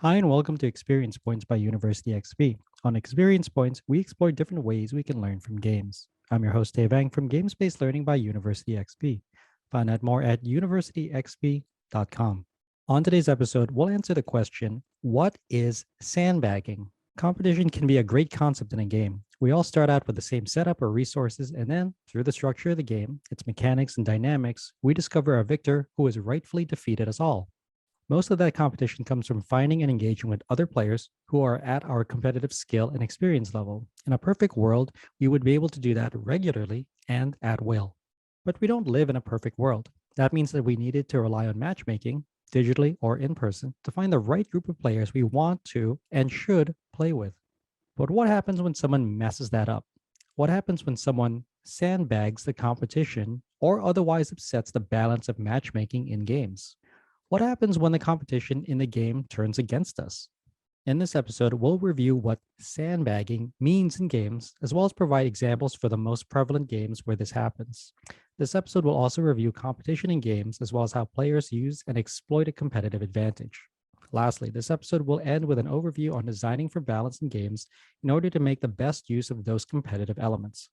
Hi, and welcome to Experience Points by University XP. On Experience Points, we explore different ways we can learn from games. I'm your host, Dave Ang from Games Based Learning by University XP. Find out more at universityxp.com. On today's episode, we'll answer the question, what is sandbagging? Competition can be a great concept in a game. We all start out with the same setup or resources, and then, through the structure of the game, its mechanics and dynamics, we discover a victor who has rightfully defeated us all. Most of that competition comes from finding and engaging with other players who are at our competitive skill and experience level. In a perfect world, we would be able to do that regularly and at will. But we don't live in a perfect world. That means that we needed to rely on matchmaking, digitally or in person, to find the right group of players we want to and should play with. But what happens when someone messes that up? What happens when someone sandbags the competition or otherwise upsets the balance of matchmaking in games? What happens when the competition in the game turns against us? In this episode, we'll review what sandbagging means in games, as well as provide examples for the most prevalent games where this happens. This episode will also review competition in games, as well as how players use and exploit a competitive advantage. Lastly, this episode will end with an overview on designing for balance in games in order to make the best use of those competitive elements.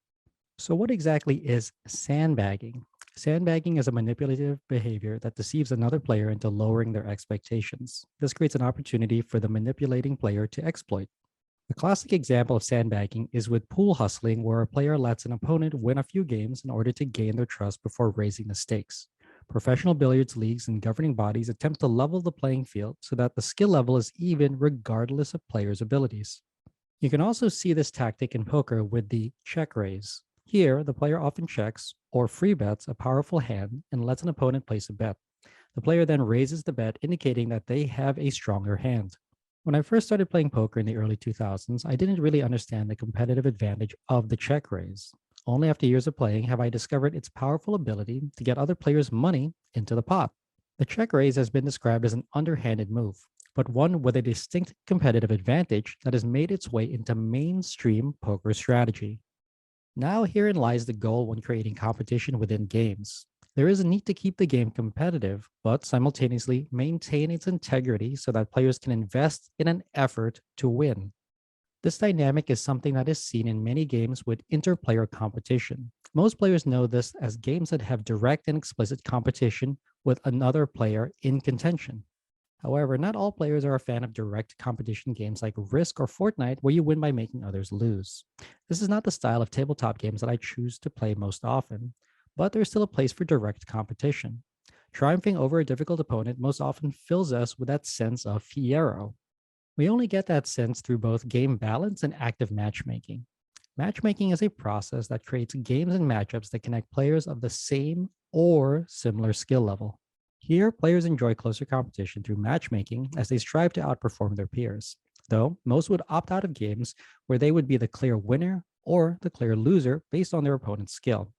So, what exactly is sandbagging? Sandbagging is a manipulative behavior that deceives another player into lowering their expectations. This creates an opportunity for the manipulating player to exploit. A classic example of sandbagging is with pool hustling, where a player lets an opponent win a few games in order to gain their trust before raising the stakes. Professional billiards leagues and governing bodies attempt to level the playing field so that the skill level is even regardless of players' abilities. You can also see this tactic in poker with the check raise. Here, the player often checks or free bets a powerful hand and lets an opponent place a bet. The player then raises the bet, indicating that they have a stronger hand. When I first started playing poker in the early 2000s, I didn't really understand the competitive advantage of the check raise. Only after years of playing have I discovered its powerful ability to get other players' money into the pot. The check raise has been described as an underhanded move, but one with a distinct competitive advantage that has made its way into mainstream poker strategy. Now, herein lies the goal when creating competition within games. There is a need to keep the game competitive, but simultaneously maintain its integrity so that players can invest in an effort to win. This dynamic is something that is seen in many games with interplayer competition. Most players know this as games that have direct and explicit competition with another player in contention. However, not all players are a fan of direct competition games like Risk or Fortnite, where you win by making others lose. This is not the style of tabletop games that I choose to play most often, but there's still a place for direct competition. Triumphing over a difficult opponent most often fills us with that sense of fiero. We only get that sense through both game balance and active matchmaking. Matchmaking is a process that creates games and matchups that connect players of the same or similar skill level. Here, players enjoy closer competition through matchmaking as they strive to outperform their peers, though most would opt out of games where they would be the clear winner or the clear loser based on their opponent's skill.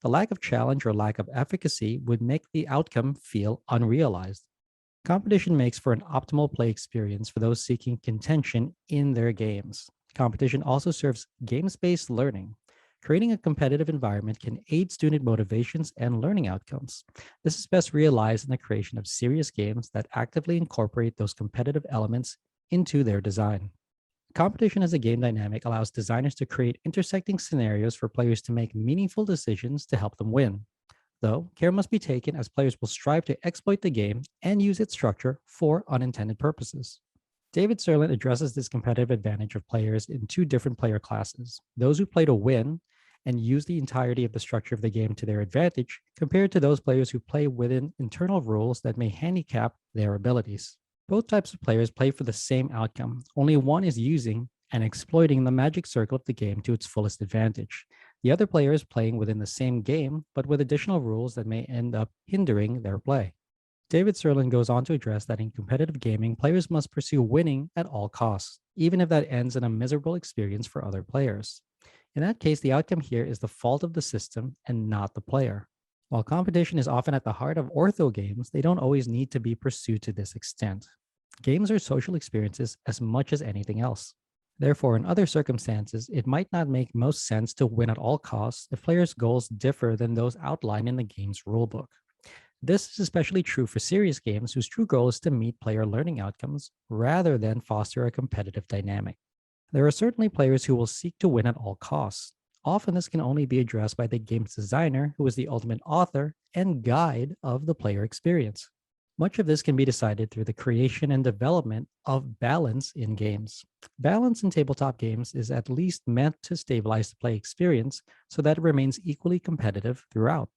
The lack of challenge or lack of efficacy would make the outcome feel unrealized. Competition makes for an optimal play experience for those seeking contention in their games. Competition also serves games based learning. Creating a competitive environment can aid student motivations and learning outcomes. This is best realized in the creation of serious games that actively incorporate those competitive elements into their design. Competition as a game dynamic allows designers to create intersecting scenarios for players to make meaningful decisions to help them win. Though, care must be taken as players will strive to exploit the game and use its structure for unintended purposes. David Serlin addresses this competitive advantage of players in two different player classes: those who play to win and use the entirety of the structure of the game to their advantage, compared to those players who play within internal rules that may handicap their abilities. Both types of players play for the same outcome, only one is using and exploiting the magic circle of the game to its fullest advantage. The other player is playing within the same game, but with additional rules that may end up hindering their play. David Serlin goes on to address that in competitive gaming, players must pursue winning at all costs, even if that ends in a miserable experience for other players. In that case, the outcome here is the fault of the system and not the player. While competition is often at the heart of ortho games, they don't always need to be pursued to this extent. Games are social experiences as much as anything else. Therefore, in other circumstances, it might not make most sense to win at all costs if players' goals differ than those outlined in the game's rulebook. This is especially true for serious games whose true goal is to meet player learning outcomes rather than foster a competitive dynamic. There are certainly players who will seek to win at all costs. Often, this can only be addressed by the game's designer, who is the ultimate author and guide of the player experience. Much of this can be decided through the creation and development of balance in games. Balance in tabletop games is at least meant to stabilize the play experience so that it remains equally competitive throughout.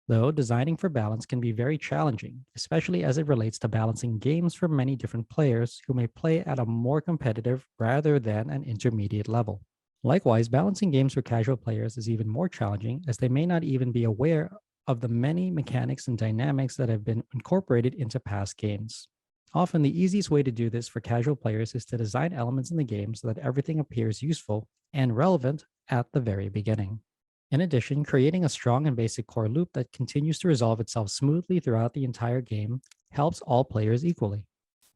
Though designing for balance can be very challenging, especially as it relates to balancing games for many different players who may play at a more competitive rather than an intermediate level. Likewise, balancing games for casual players is even more challenging as they may not even be aware of the many mechanics and dynamics that have been incorporated into past games. Often, the easiest way to do this for casual players is to design elements in the game so that everything appears useful and relevant at the very beginning. In addition, creating a strong and basic core loop that continues to resolve itself smoothly throughout the entire game helps all players equally.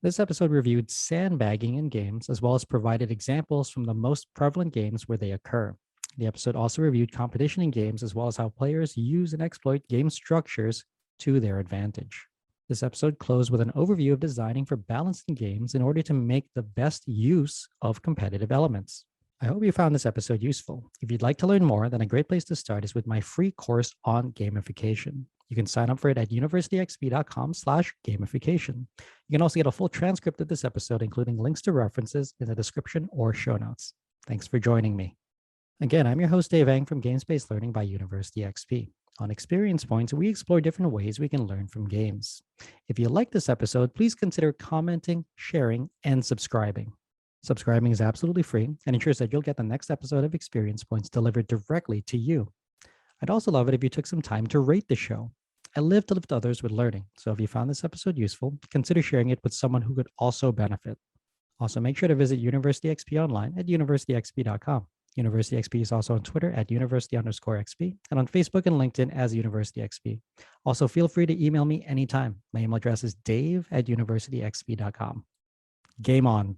This episode reviewed sandbagging in games as well as provided examples from the most prevalent games where they occur. The episode also reviewed competition in games as well as how players use and exploit game structures to their advantage. This episode closed with an overview of designing for balance in games in order to make the best use of competitive elements. I hope you found this episode useful. If you'd like to learn more, then a great place to start is with my free course on gamification. You can sign up for it at universityxp.com/gamification. You can also get a full transcript of this episode, including links to references in the description or show notes. Thanks for joining me. Again, I'm your host, Dave Ang from Games-Based Learning by University XP. On Experience Points, we explore different ways we can learn from games. If you like this episode, please consider commenting, sharing, and subscribing. Subscribing is absolutely free and ensures that you'll get the next episode of Experience Points delivered directly to you. I'd also love it if you took some time to rate the show. I live to lift others with learning, so if you found this episode useful, consider sharing it with someone who could also benefit. Also, make sure to visit University XP online at universityxp.com. University XP is also on Twitter at university_XP and on Facebook and LinkedIn as University XP. Also, feel free to email me anytime. My email address is dave@universityxp.com. Game on.